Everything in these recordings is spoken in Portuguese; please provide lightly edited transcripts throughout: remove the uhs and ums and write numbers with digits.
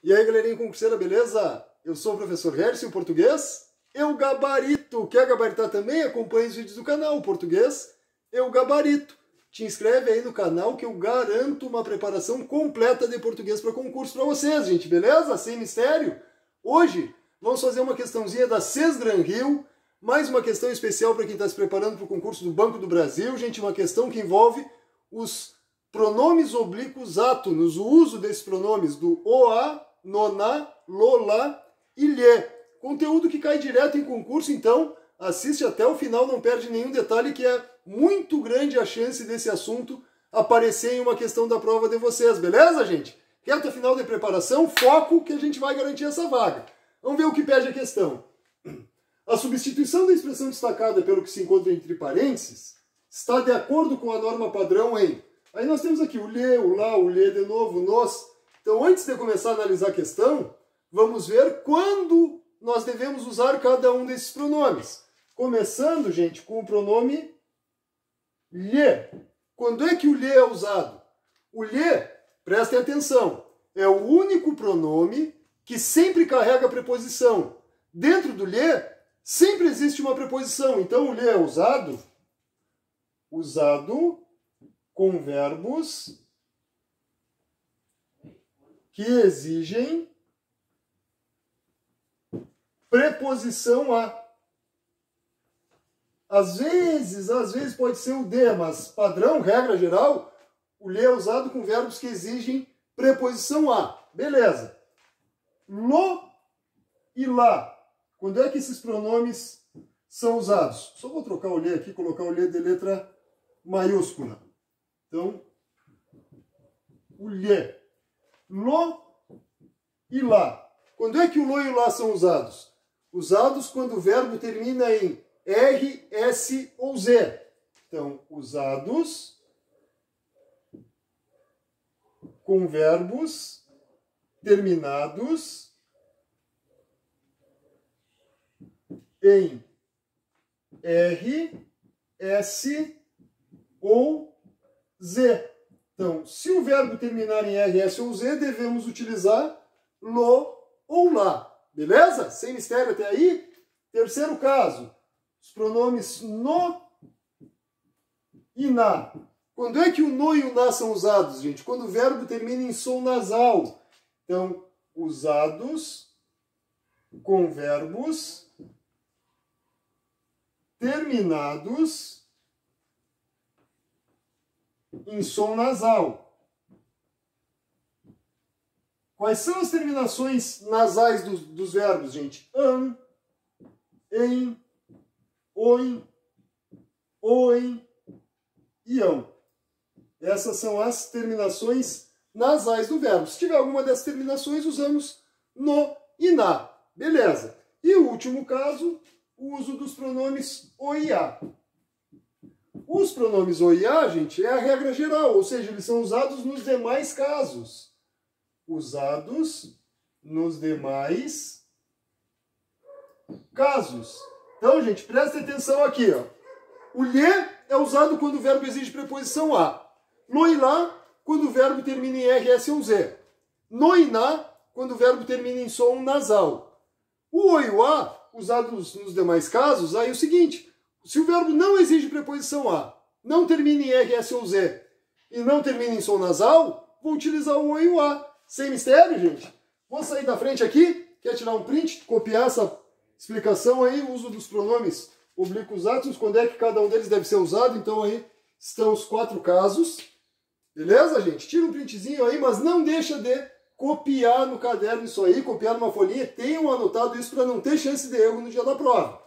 E aí, galerinha concurseira, beleza? Eu sou o professor Hercio, português. Eu gabarito. Quer gabaritar também? Acompanhe os vídeos do canal, português. Eu gabarito. Te inscreve aí no canal que eu garanto uma preparação completa de português para concurso para vocês, gente, beleza? Sem mistério. Hoje vamos fazer uma questãozinha da Sesgran Rio, mais uma questão especial para quem está se preparando para o concurso do Banco do Brasil, gente, uma questão que envolve os pronomes oblíquos átonos, o uso desses pronomes do OA, noná, lolá e lhe. Conteúdo que cai direto em concurso, então assiste até o final, não perde nenhum detalhe, que é muito grande a chance desse assunto aparecer em uma questão da prova de vocês, beleza, gente? Reta final de preparação, foco que a gente vai garantir essa vaga. Vamos ver o que pede a questão. A substituição da expressão destacada pelo que se encontra entre parênteses está de acordo com a norma padrão em... Aí nós temos aqui o lhe, o lá, o lhe de novo, nós. Então, antes de começar a analisar a questão, vamos ver quando nós devemos usar cada um desses pronomes. Começando, gente, com o pronome lhe. Quando é que o lhe é usado? O lhe, prestem atenção, é o único pronome que sempre carrega a preposição. Dentro do lhe, sempre existe uma preposição. Então, o lhe é usado com verbos que exigem preposição a. Às vezes pode ser o de, mas padrão, regra geral, o lhe é usado com verbos que exigem preposição a. Beleza. Lo e lá. Quando é que esses pronomes são usados? Só vou trocar o lhe aqui, colocar o lhe de letra maiúscula. Então, o lhe. Lo e lá. Quando é que o lo e o lá são usados? Usados quando o verbo termina em R, S ou Z. Então, usados com verbos terminados em R, S ou Z. Então, se o verbo terminar em R, S ou Z, devemos utilizar lo ou lá. Beleza? Sem mistério até aí? Terceiro caso, os pronomes no e na. Quando é que o no e o na são usados, gente? Quando o verbo termina em som nasal. Então, usados com verbos terminados em som nasal. Quais são as terminações nasais dos verbos, gente? An, em, oin, oem e ão. Essas são as terminações nasais do verbo. Se tiver alguma dessas terminações, usamos no e na. Beleza. E o último caso, o uso dos pronomes o e a. Os pronomes o e a, gente, é a regra geral, ou seja, eles são usados nos demais casos. Usados nos demais casos. Então, gente, presta atenção aqui, ó. O lhe é usado quando o verbo exige preposição a. Lo e lá, quando o verbo termina em R, S ou Z. No e na, quando o verbo termina em som nasal. O e o a, usados nos demais casos, aí é o seguinte: se o verbo não exige preposição a, não termina em R, S ou Z e não termina em som nasal, vou utilizar o e o a. Sem mistério, gente? Vou sair da frente aqui, quer tirar um print, copiar essa explicação aí, o uso dos pronomes oblíquos átonos, quando é que cada um deles deve ser usado. Então aí estão os 4 casos. Beleza, gente? Tira um printzinho aí, mas não deixa de copiar no caderno isso aí, copiar numa folhinha. Tenham anotado isso para não ter chance de erro no dia da prova.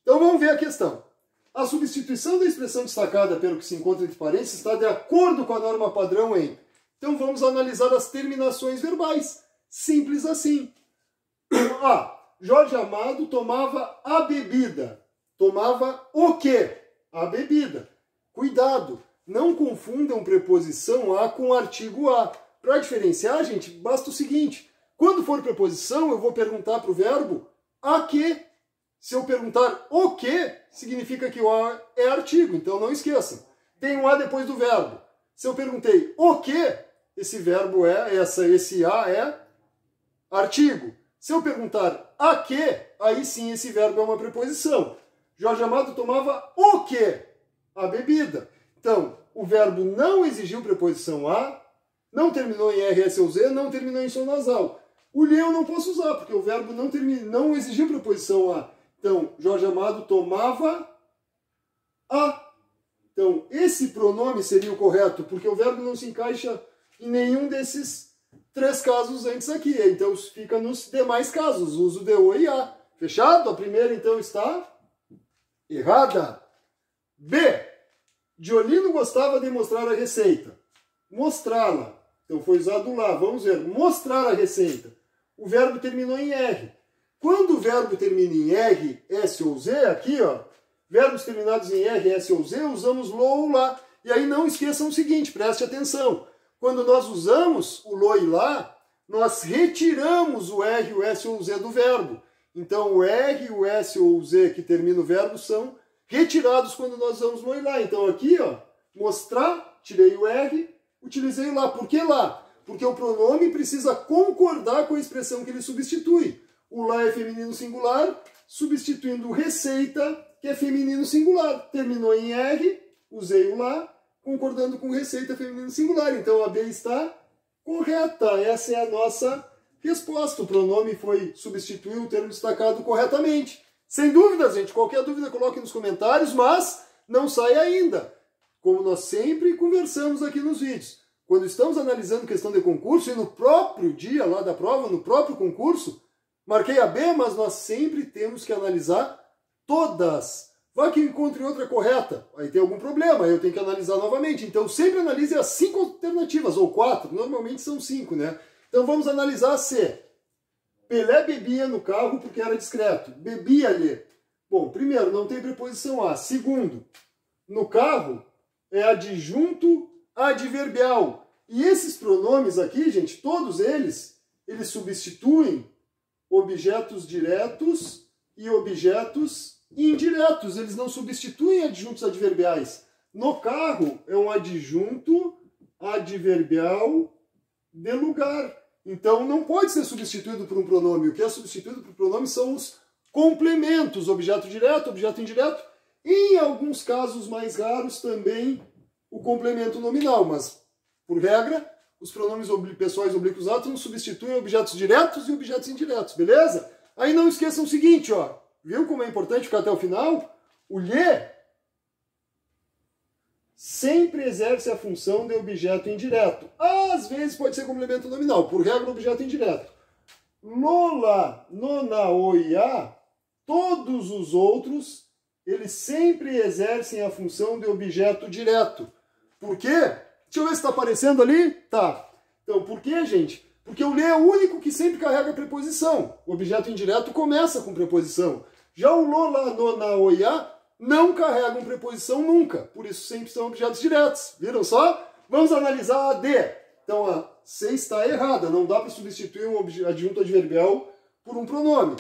Então vamos ver a questão. A substituição da expressão destacada pelo que se encontra entre parênteses está de acordo com a norma padrão em... Então vamos analisar as terminações verbais. Simples assim. A. Jorge Amado tomava a bebida. Tomava o quê? A bebida. Cuidado, não confundam preposição a com artigo a. Para diferenciar, gente, basta o seguinte. Quando for preposição, eu vou perguntar para o verbo a que. Se eu perguntar o que, significa que o a é artigo. Então não esqueçam. Tem um a depois do verbo. Se eu perguntei o que, esse verbo é, esse a é artigo. Se eu perguntar a que, aí sim esse verbo é uma preposição. Jorge Amado tomava o quê? A bebida. Então, o verbo não exigiu preposição a, não terminou em R, S ou Z, não terminou em som nasal. O lhe eu não posso usar, porque o verbo não exigiu preposição a. Então, Jorge Amado tomava a. Então, esse pronome seria o correto, porque o verbo não se encaixa em nenhum desses 3 casos antes aqui. Então, fica nos demais casos, uso de o e a. Fechado? A primeira, então, está errada. B. Diolino gostava de mostrar a receita. Mostrá-la. Então, foi usado lá. Vamos ver. Mostrar a receita. O verbo terminou em R. Quando o verbo termina em R, S ou Z, aqui, ó, verbos terminados em R, S ou Z, usamos lo ou lá. E aí não esqueçam o seguinte, preste atenção. Quando nós usamos o lo e lá, nós retiramos o R, o S ou o Z do verbo. Então o R, o S ou o Z que termina o verbo são retirados quando nós usamos lo e lá. Então aqui, ó, mostrar, tirei o R, utilizei o lá. Por que lá? Porque o pronome precisa concordar com a expressão que ele substitui. O lá é feminino singular, substituindo receita, que é feminino singular. Terminou em R, usei o lá, concordando com receita feminino singular. Então a B está correta. Essa é a nossa resposta. O pronome foi substituir o termo destacado corretamente. Sem dúvida, gente. Qualquer dúvida coloque nos comentários, mas não sai ainda. Como nós sempre conversamos aqui nos vídeos. Quando estamos analisando questão de concurso, e no próprio dia lá da prova, no próprio concurso, marquei a B, mas nós sempre temos que analisar todas. Vai que eu encontre outra correta, aí tem algum problema, aí eu tenho que analisar novamente. Então sempre analise as 5 alternativas, ou 4, normalmente são 5, né? Então vamos analisar a C. Pelé bebia no carro porque era discreto. Bebia-lhe. Bom, primeiro, não tem preposição a. Segundo, no carro é adjunto adverbial. E esses pronomes aqui, gente, todos eles substituem objetos diretos e objetos indiretos. Eles não substituem adjuntos adverbiais. No carro é um adjunto adverbial de lugar. Então não pode ser substituído por um pronome. O que é substituído por pronome são os complementos, objeto direto, objeto indireto. E, em alguns casos mais raros também o complemento nominal, mas, por regra, os pronomes pessoais oblíquos átomos substituem objetos diretos e objetos indiretos, beleza? Aí não esqueçam o seguinte, ó, viu como é importante ficar até o final? O lhe sempre exerce a função de objeto indireto. Às vezes pode ser complemento nominal, por regra, objeto indireto. Lola, nona, oiá, todos os outros, eles sempre exercem a função de objeto direto. Por quê? Deixa eu ver se está aparecendo ali. Tá. Então, por quê, gente? Porque o lhe é o único que sempre carrega preposição. O objeto indireto começa com preposição. Já o lola, nona, oiá não carregam preposição nunca. Por isso sempre são objetos diretos. Viram só? Vamos analisar a D. Então, a C está errada. Não dá para substituir um adjunto adverbial por um pronome.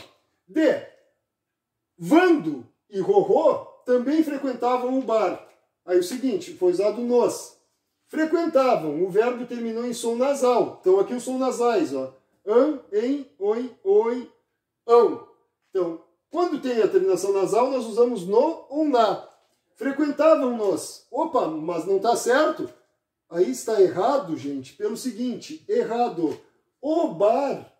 D. Vando e Rorô também frequentavam o bar. Aí o seguinte, foi usado nos. Frequentavam, o verbo terminou em som nasal. Então aqui os sons nasais, ó. An, em, oi, oi, ão. Então, quando tem a terminação nasal, nós usamos no ou na. Frequentavam-nos. Opa, mas não está certo? Aí está errado, gente, pelo seguinte, errado. O bar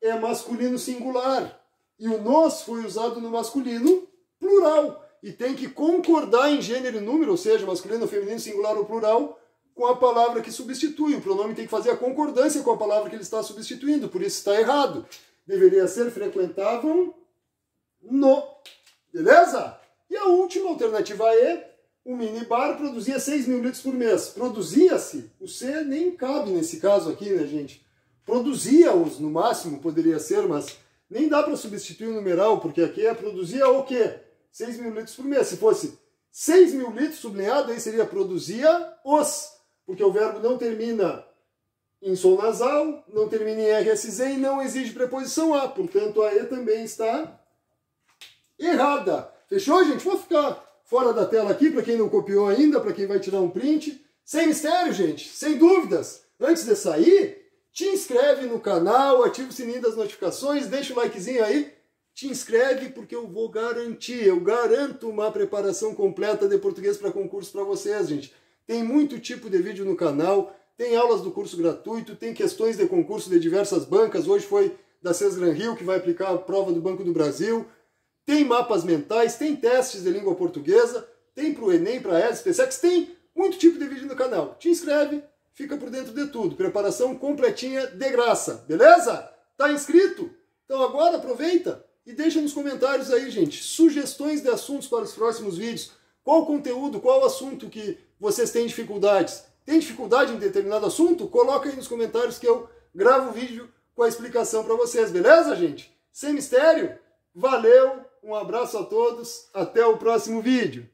é masculino singular. E o nos foi usado no masculino plural. E tem que concordar em gênero e número, ou seja, masculino, feminino, singular ou plural, com a palavra que substitui. O pronome tem que fazer a concordância com a palavra que ele está substituindo, por isso está errado. Deveria ser frequentavam no. Beleza? E a última alternativa é o minibar produzia 6 mil litros por mês. Produzia-se, o C nem cabe nesse caso aqui, né, gente? Produzia-os, no máximo, poderia ser, mas nem dá para substituir o numeral, porque aqui é produzia o quê? 6 mil litros por mês. Se fosse 6 mil litros sublinhado, aí seria produzia-os, porque o verbo não termina em som nasal, não termina em RSZ e não exige preposição a. Portanto, a E também está errada. Fechou, gente? Vou ficar fora da tela aqui, para quem não copiou ainda, para quem vai tirar um print. Sem mistério, gente, sem dúvidas. Antes de sair, te inscreve no canal, ativa o sininho das notificações, deixa o likezinho aí, te inscreve porque eu vou garantir, eu garanto uma preparação completa de português para concurso para vocês, gente. Tem muito tipo de vídeo no canal, tem aulas do curso gratuito, tem questões de concurso de diversas bancas, hoje foi da Sesgran Rio, que vai aplicar a prova do Banco do Brasil, tem mapas mentais, tem testes de língua portuguesa, tem para o Enem, para a ESA, SpaceX, tem muito tipo de vídeo no canal. Te inscreve, fica por dentro de tudo. Preparação completinha de graça, beleza? Tá inscrito? Então agora aproveita e deixa nos comentários aí, gente, sugestões de assuntos para os próximos vídeos. Qual conteúdo, qual assunto que vocês têm dificuldades? Tem dificuldade em determinado assunto? Coloca aí nos comentários que eu gravo o vídeo com a explicação para vocês, beleza, gente? Sem mistério, valeu, um abraço a todos, até o próximo vídeo.